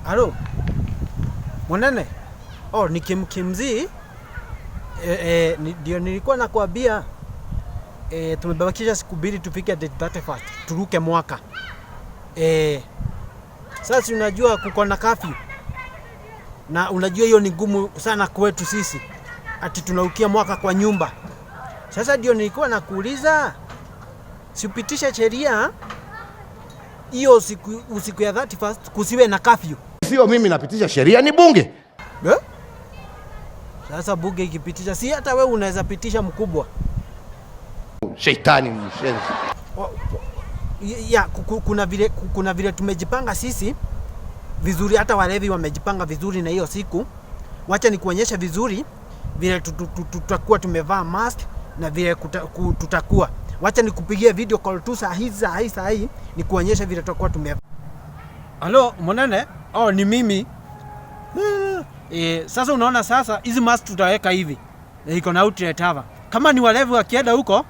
Halo. Mwanene. Oh, ni kimzy. Ndio nilikuwa nakwambia tumebakisha siku mbili tufike date 31st. Turuke mwaka. Sasa unajua kuko na curfew. Na unajua hiyo ni ngumu sana kwetu sisi. Ati tunaukia mwaka kwa nyumba. Sasa ndio nilikuwa nakuuliza siupitisha sheria hiyo usiku ya 31st kusiwe na curfew. Sio mimi napitisha sheria, ni bunge. Sasa bunge ikipitisha, si hata wewe unaweza pitisha mkubwa. Shetani mshenzi. Ya kuna vile tumejipanga sisi vizuri, hata walevi wamejipanga vizuri na hiyo siku. Wacha nikuonyesha vizuri vile tutakuwa tumevaa mask na vile tutakuwa. Wacha nikupigie video call tu saa hii nikuonyesha vile tutakuwa tumevaa. Halo, Mwanene? Oh, ni mimi. Sasa unaona sasa hizi mask tutaweka hivi. Iko na outlet hapa. Kama ni walevi wakienda huko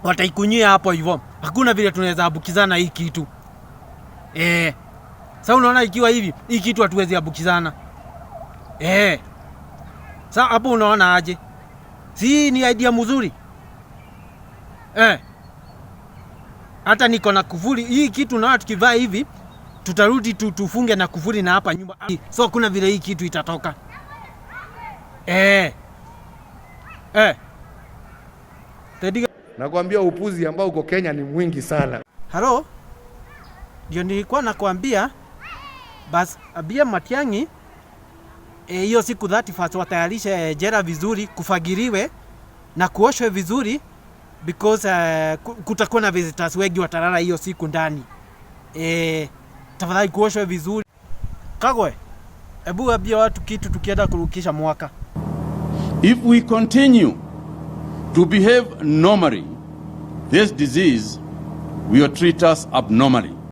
wataikunyia hapo hivyo. Hakuna vile tunaweza abukizana hii kitu. Sasa unaona ikiwa hivi, hii kitu hatuwezi abukizana. Sasa hapo unaona aje? Si ni idea mzuri? Hata niko na kufuri. Hii kitu naona tukivaa hivi tutarudi tufunge na kufuri na hapa nyumba. So kuna vile hii kitu itatoka. Nakwambia upuzi ambao uko Kenya ni mwingi sana. Halo? Ndio nilikuwa nakwambia bas abia Matiang'i hiyo siku 31st watayarishe jera vizuri, kufagiriwe na kuoshwe vizuri because kutakuwa na visitors wengi watalala hiyo siku ndani. Tafadhali kuoshwe vizuri. Kagwe, hebu abia watu kitu tukienda kurukisha mwaka. If we continue to behave normally, this disease will treat us abnormally.